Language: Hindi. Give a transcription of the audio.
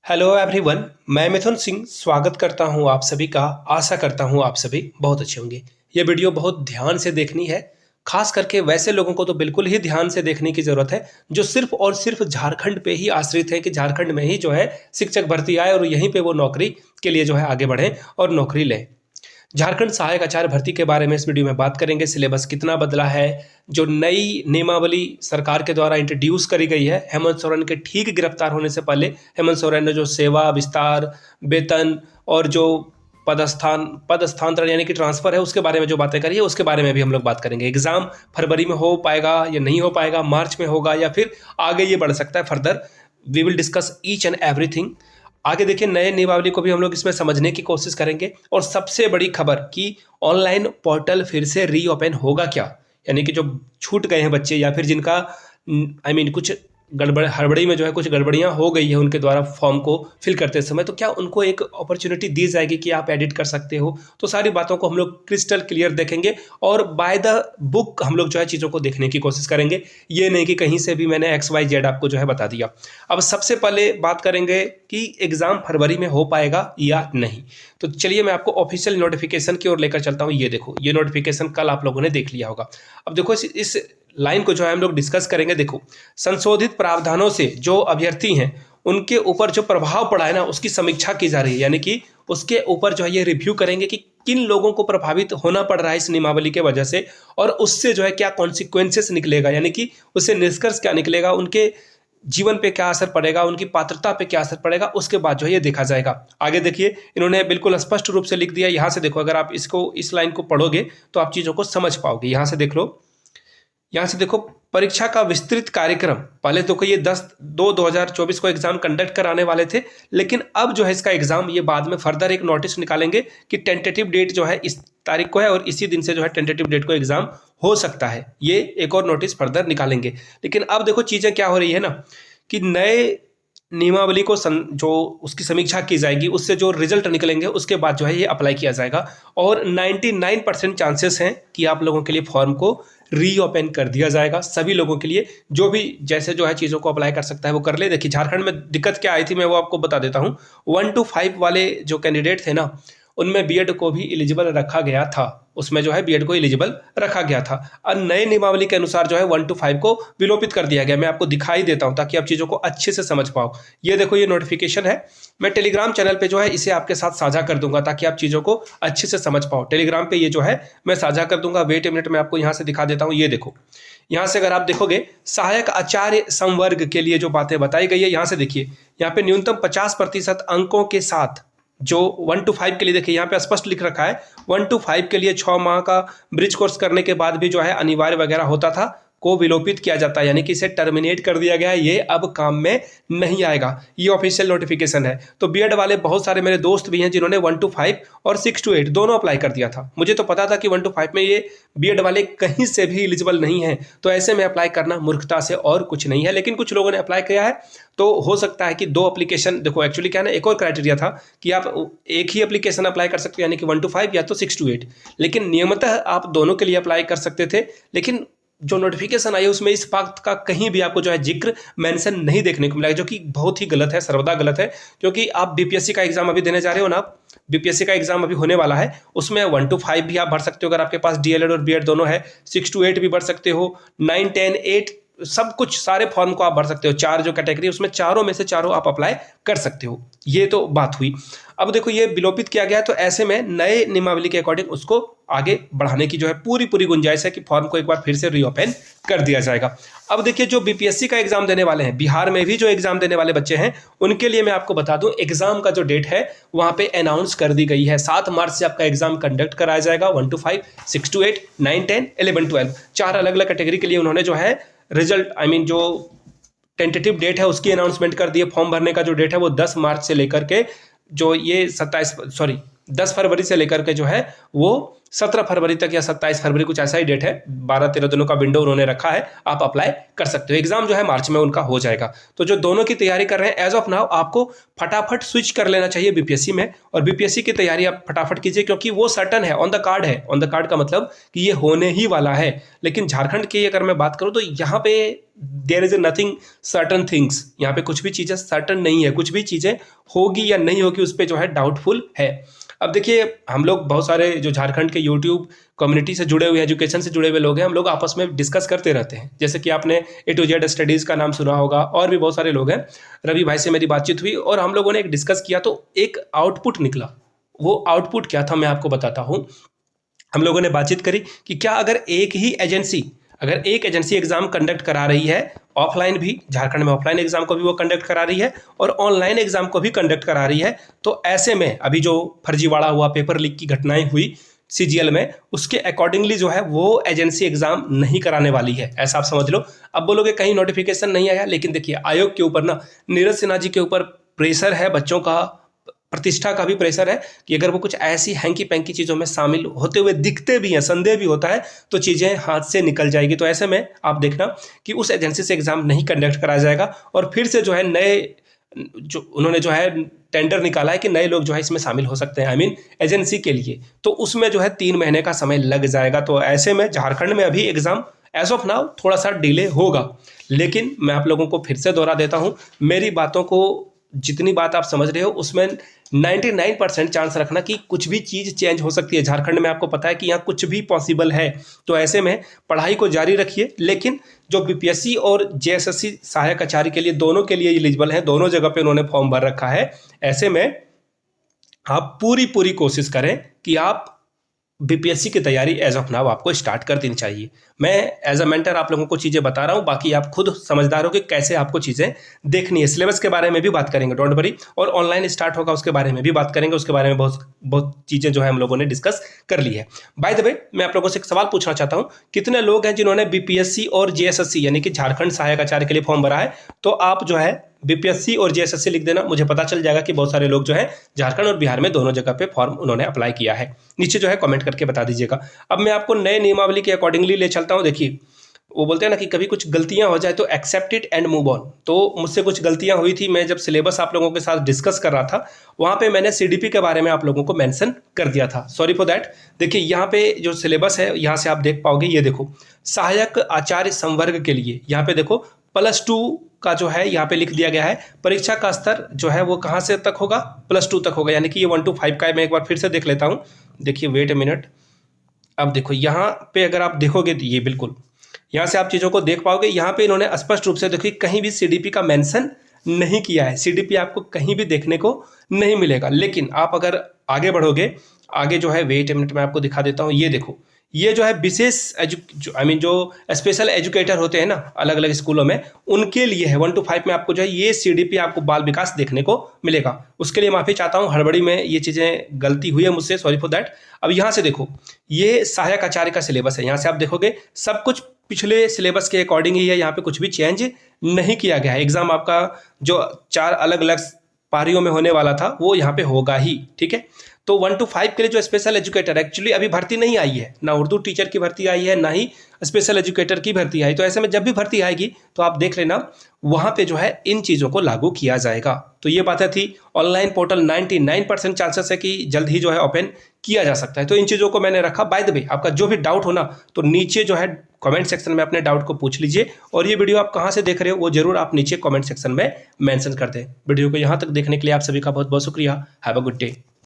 Hello everyone. मैं मिथुन सिंह स्वागत करता हूं आप सभी का। आशा करता हूं आप सभी बहुत अच्छे होंगे। ये वीडियो बहुत ध्यान से देखनी है। खास करके वैसे लोगों को तो बिल्कुल ही ध्यान से देखने की ज़रूरत है जो सिर्फ और सिर्फ झारखंड पे ही आश्रित है कि झारखंड में ही जो है शिक्षक भर्ती आए और यहीं पे वो नौकरी के लिए जो है आगे बढ़ें और नौकरी लें। झारखंड सहायक आचार्य भर्ती के बारे में इस वीडियो में बात करेंगे। सिलेबस कितना बदला है, जो नई नियमावली सरकार के द्वारा इंट्रोड्यूस करी गई है हेमंत सोरेन के ठीक गिरफ्तार होने से पहले। हेमंत सोरेन ने जो सेवा विस्तार, वेतन और जो पद स्थानांतरण यानी कि ट्रांसफर है उसके बारे में जो बातें करी है उसके बारे में भी हम लोग बात करेंगे। एग्जाम फरवरी में हो पाएगा या नहीं हो पाएगा, मार्च में होगा या फिर आगे ये बढ़ सकता है further. We will discuss each and everything. आगे देखिए, नए नियमावली को भी हम लोग इसमें समझने की कोशिश करेंगे। और सबसे बड़ी खबर कि ऑनलाइन पोर्टल फिर से रीओपन होगा क्या, यानी कि जो छूट गए हैं बच्चे या फिर जिनका कुछ हड़बड़ी में जो है कुछ गड़बड़ियां हो गई है उनके द्वारा फॉर्म को फिल करते समय, तो क्या उनको एक अपॉर्चुनिटी दी जाएगी कि आप एडिट कर सकते हो। तो सारी बातों को हम लोग क्रिस्टल क्लियर देखेंगे और बाय द बुक हम लोग जो है चीज़ों को देखने की कोशिश करेंगे। ये नहीं कि कहीं से भी मैंने XYZ आपको जो है बता दिया। अब सबसे पहले बात करेंगे कि एग्ज़ाम फरवरी में हो पाएगा या नहीं। तो चलिए मैं आपको ऑफिशियल नोटिफिकेशन की ओर लेकर चलता हूँ। ये देखो, ये नोटिफिकेशन कल आप लोगों ने देख लिया होगा। अब देखो इस लाइन को जो है हम लोग डिस्कस करेंगे। देखो, संशोधित प्रावधानों से जो अभ्यर्थी हैं उनके ऊपर जो प्रभाव पड़ा है ना उसकी समीक्षा की जा रही है, यानी कि उसके ऊपर जो है ये रिव्यू करेंगे कि किन लोगों को प्रभावित होना पड़ रहा है इस नियमावली के वजह से और उससे जो है क्या कॉन्सिक्वेंसेस निकलेगा, यानी कि उससे निष्कर्ष क्या निकलेगा, उनके जीवन पे क्या असर पड़ेगा, उनकी पात्रता पे क्या असर पड़ेगा, उसके बाद जो है ये देखा जाएगा। आगे देखिए, इन्होंने बिल्कुल स्पष्ट रूप से लिख दिया। यहाँ से देखो, अगर आप इस लाइन को पढ़ोगे तो आप चीज़ों को समझ पाओगे। यहाँ से देख लो, यहाँ से देखो, परीक्षा का विस्तृत कार्यक्रम। पहले तो ये 10/2/2024 को एग्जाम कंडक्ट कराने वाले थे, लेकिन अब जो है इसका एग्जाम ये बाद में फर्दर एक नोटिस निकालेंगे कि टेंटेटिव डेट जो है इस तारीख को है और इसी दिन से जो है टेंटेटिव डेट को एग्जाम हो सकता है। ये एक और नोटिस फर्दर निकालेंगे। लेकिन अब देखो चीज़ें क्या हो रही है ना कि नए नियमावली को जो उसकी समीक्षा की जाएगी, उससे जो रिजल्ट निकलेंगे उसके बाद जो है ये अप्लाई किया जाएगा और 99% चांसेस हैं कि आप लोगों के लिए फॉर्म को रीओपन कर दिया जाएगा। सभी लोगों के लिए जो भी जैसे जो है चीज़ों को अप्लाई कर सकता है वो कर ले। देखिए, झारखंड में दिक्कत क्या आई थी मैं वो आपको बता देता हूँ। 1 to 5 वाले जो कैंडिडेट थे ना उनमें बीएड को भी एलिजिबल रखा गया था, उसमें जो है बीएड को एलिजिबल रखा गया था। और नए नियमावली के अनुसार जो है 1 to 5 को विलोपित कर दिया गया। मैं आपको दिखाई देता हूं ताकि आप चीज़ों को अच्छे से समझ पाओ। ये देखो, ये नोटिफिकेशन है। मैं टेलीग्राम चैनल पे जो है इसे आपके साथ साझा कर दूंगा ताकि आप चीज़ों को अच्छे से समझ पाओ। टेलीग्राम पे ये जो है मैं साझा कर दूंगा। वेट ए मिनट, मैं आपको यहाँ से दिखा देता हूँ। ये देखो, यहाँ से अगर आप देखोगे सहायक आचार्य संवर्ग के लिए जो बातें बताई गई है, यहाँ से देखिए, यहाँ पे न्यूनतम 50% अंकों के साथ जो 1 to 5 के लिए, देखिए यहाँ पे स्पष्ट लिख रखा है 1 to 5 के लिए 6 माह का ब्रिज कोर्स करने के बाद भी जो है अनिवार्य वगैरह होता था को विलोपित किया जाता है, यानी कि इसे टर्मिनेट कर दिया गया है। ये अब काम में नहीं आएगा। ये ऑफिशियल नोटिफिकेशन है। तो बीएड वाले बहुत सारे मेरे दोस्त भी हैं जिन्होंने 1 to 5 और 6 to 8 दोनों अप्लाई कर दिया था। मुझे तो पता था कि 1 to 5 में ये बीएड वाले कहीं से भी एलिजिबल नहीं है, तो ऐसे में अप्लाई करना मूर्खता से और कुछ नहीं है। लेकिन कुछ लोगों ने अप्लाई किया है, तो हो सकता है कि 2 एप्लीकेशन, देखो एक्चुअली क्या है ना, एक और क्राइटेरिया था कि आप एक ही एप्लीकेशन अप्लाई कर सकते हो, यानी कि 1 to 5 या तो 6 to 8, लेकिन नियमतः आप दोनों के लिए अप्लाई कर सकते थे। लेकिन जो नोटिफिकेशन आई है उसमें इस बात का कहीं भी आपको जो है जिक्र मेंशन नहीं देखने को मिला, जो कि बहुत ही गलत है, सर्वदा गलत है। क्योंकि आप बीपीएससी का एग्जाम अभी देने जा रहे हो ना, आप बीपीएससी का एग्जाम अभी होने वाला है, उसमें 1 to 5 भी आप भर सकते हो अगर आपके पास डीएलएड और बीएड दोनों है। 6 to 8 भी भर सकते हो, 9, 10, 8 सब कुछ, सारे फॉर्म को आप भर सकते हो। 4 जो कैटेगरी उसमें चारों में से चारों आप अप्लाई कर सकते हो। ये तो बात हुई। अब देखो, ये विलोपित किया गया है, तो ऐसे में नए नियमावली के अकॉर्डिंग उसको आगे बढ़ाने की जो है पूरी गुंजाइश है कि फॉर्म को एक बार फिर से रीओपन कर दिया जाएगा। अब देखिए, जो बीपीएससी का एग्जाम देने वाले हैं, बिहार में भी जो एग्जाम देने वाले बच्चे हैं, उनके लिए मैं आपको बता दूं एग्जाम का जो डेट है वहां पे अनाउंस कर दी गई है। 7 मार्च से आपका एग्जाम कंडक्ट कराया जाएगा। 1 to 5, 6 to 8, 9, 10, 11, 12 चार अलग अलग कैटेगरी के लिए उन्होंने जो है रिजल्ट जो टेंटेटिव डेट है उसकी अनाउंसमेंट कर दी है। फॉर्म भरने का जो डेट है वो 10 मार्च से लेकर के जो ये 10 फरवरी से लेकर के जो है वो 17 फरवरी तक या 27 फरवरी कुछ ऐसा ही डेट है, 12-13 दिनों का विंडो उन्होंने रखा है, आप अप्लाई कर सकते हो। एग्जाम जो है मार्च में उनका हो जाएगा। तो जो दोनों की तैयारी कर रहे हैं एज ऑफ नाउ, आपको फटाफट स्विच कर लेना चाहिए बीपीएससी में, और बीपीएससी की तैयारी आप फटाफट कीजिए, क्योंकि वो सर्टन है, ऑन द कार्ड है। ऑन द कार्ड का मतलब कि ये होने ही वाला है। लेकिन झारखंड की अगर मैं बात करूं तो यहाँ पे there is nothing certain things, यहाँ पे कुछ भी चीजें सर्टन नहीं है, कुछ भी चीजें होगी या नहीं होगी उस पर जो है डाउटफुल है। अब देखिए, हम लोग बहुत सारे जो झारखंड के यूट्यूब कम्युनिटी से जुड़े हुए, एजुकेशन से जुड़े हुए लोग हैं, हम लोग आपस में डिस्कस करते रहते हैं। जैसे कि आपने A to Z स्टडीज़ का नाम सुना होगा, और भी बहुत सारे लोग हैं। रवि भाई से मेरी बातचीत हुई और हम लोगों ने एक डिस्कस किया, तो एक आउटपुट निकला। वो आउटपुट क्या था मैं आपको बताता हूँ। हम लोगों ने बातचीत करी कि क्या अगर एक एजेंसी एग्जाम कंडक्ट करा रही है, ऑफलाइन भी, झारखंड में ऑफलाइन एग्जाम को भी वो कंडक्ट करा रही है और ऑनलाइन एग्जाम को भी कंडक्ट करा रही है, तो ऐसे में अभी जो फर्जीवाड़ा हुआ, पेपर लीक की घटनाएं हुई CGL में, उसके अकॉर्डिंगली जो है वो एजेंसी एग्जाम नहीं कराने वाली है, ऐसा आप समझ लो। अब बोलोगे कहीं नोटिफिकेशन नहीं आया, लेकिन देखिए आयोग के ऊपर ना, नीरज सिन्हा जी के ऊपर प्रेशर है, बच्चों का प्रतिष्ठा का भी प्रेशर है कि अगर वो कुछ ऐसी हैंकी पैंकी चीज़ों में शामिल होते हुए दिखते भी हैं, संदेह भी होता है, तो चीज़ें हाथ से निकल जाएगी। तो ऐसे में आप देखना कि उस एजेंसी से एग्जाम नहीं कंडक्ट कराया जाएगा, और फिर से जो है नए जो उन्होंने जो है टेंडर निकाला है कि नए लोग जो है इसमें शामिल हो सकते हैं, आई मीन एजेंसी के लिए, तो उसमें जो है 3 महीने का समय लग जाएगा। तो ऐसे में झारखंड में अभी एग्जाम एज ऑफ नाउ थोड़ा सा डिले होगा। लेकिन मैं आप लोगों को फिर से दोहरा देता हूँ, मेरी बातों को, जितनी बात आप समझ रहे हो उसमें 99% चांस रखना कि कुछ भी चीज़ चेंज हो सकती है। झारखंड में आपको पता है कि यहाँ कुछ भी पॉसिबल है। तो ऐसे में पढ़ाई को जारी रखिए, लेकिन जो बीपीएससी और जेएसएससी सहायक आचार्य के लिए, दोनों के लिए एलिजिबल है, दोनों जगह पे उन्होंने फॉर्म भर रखा है। ऐसे में आप पूरी कोशिश करें कि आप बीपीएससी की तैयारी एज ऑफ नाउ आपको स्टार्ट कर देनी चाहिए। मैं एज अ मेंटर आप लोगों को चीज़ें बता रहा हूँ, बाकी आप खुद समझदार हो कि कैसे आपको चीज़ें देखनी है। सिलेबस के बारे में भी बात करेंगे, डोंट वरी, और ऑनलाइन स्टार्ट होगा उसके बारे में भी बात करेंगे। उसके बारे में बहुत चीज़ें जो है हम लोगों ने डिस्कस कर ली है। बाय द वे, मैं आप लोगों से एक सवाल पूछना चाहता हूँ, कितने लोग हैं जिन्होंने बीपीएससी और जेएसएससी यानी कि झारखंड सहायक आचार्य के लिए फॉर्म भरा है? तो आप जो है बीपीएससी और जेएसएससी लिख देना, मुझे पता चल जाएगा कि बहुत सारे लोग जो है झारखंड और बिहार में दोनों जगह पे फॉर्म उन्होंने अप्लाई किया है। नीचे जो है कमेंट करके बता दीजिएगा। अब मैं आपको नए नियमावली के अकॉर्डिंगली ले चलता हूँ। देखिए, वो बोलते हैं ना कि कभी कुछ गलतियां हो जाए तो accept it and move on. तो मुझसे कुछ गलतियां हुई थी, मैं जब सिलेबस आप लोगों के साथ डिस्कस कर रहा था, वहां पे मैंने CDP के बारे में आप लोगों को मेंशन कर दिया था, सॉरी फॉर दैट। देखिए यहाँ पे जो सिलेबस है, यहाँ से आप देख पाओगे, ये देखो, सहायक आचार्य संवर्ग के लिए यहाँ पे देखो +2 का जो है यहाँ पे लिख दिया गया है। परीक्षा का स्तर जो है वो कहाँ से तक होगा? +2 तक होगा, यानी कि ये 1 to 5 का है। मैं एक बार फिर से देख लेता हूँ। देखिए, वेट ए मिनट। अब देखो यहाँ पे अगर आप देखोगे तो ये बिल्कुल यहाँ से आप चीज़ों को देख पाओगे। यहाँ पे इन्होंने स्पष्ट रूप से देखिए कहीं भी CDP का मेंशन नहीं किया है। CDP आपको कहीं भी देखने को नहीं मिलेगा। लेकिन आप अगर आगे बढ़ोगे, आगे जो है, वेट ए मिनट, मैं आपको दिखा देता हूँ। ये देखो, ये जो है विशेष जो स्पेशल एजुकेटर होते हैं ना अलग अलग स्कूलों में, उनके लिए है। 1 to 5 में आपको जो है ये CDP आपको बाल विकास देखने को मिलेगा। उसके लिए माफ़ी चाहता हूँ, हड़बड़ी में ये चीज़ें गलती हुई है मुझसे, सॉरी फॉर दैट। अब यहाँ से देखो, ये सहायक आचार्य का सिलेबस है। यहाँ से आप देखोगे सब कुछ पिछले सिलेबस के अकॉर्डिंग ही है, यहाँ पे कुछ भी चेंज नहीं किया गया है। एग्जाम आपका जो 4 अलग अलग पारियों में होने वाला था वो यहाँ पे होगा ही, ठीक है। तो 1 to 5 के लिए जो स्पेशल एजुकेटर, एक्चुअली अभी भर्ती नहीं आई है, ना उर्दू टीचर की भर्ती आई है, ना ही स्पेशल एजुकेटर की भर्ती आई। तो ऐसे में जब भी भर्ती आएगी तो आप देख लेना, वहाँ पे जो है इन चीज़ों को लागू किया जाएगा। तो ये बातें थी। ऑनलाइन पोर्टल 99% चांसेस है कि जल्द ही जो है ओपन किया जा सकता है। तो इन चीज़ों को मैंने रखा। बाय द वे, आपका जो भी डाउट हो ना, तो नीचे जो है कमेंट सेक्शन में अपने डाउट को पूछ लीजिए। और ये वीडियो आप कहाँ से देख रहे हो वो जरूर आप नीचे कमेंट सेक्शन में मेंशन कर दें। वीडियो को यहाँ तक देखने के लिए आप सभी का बहुत बहुत शुक्रिया। Have a good day.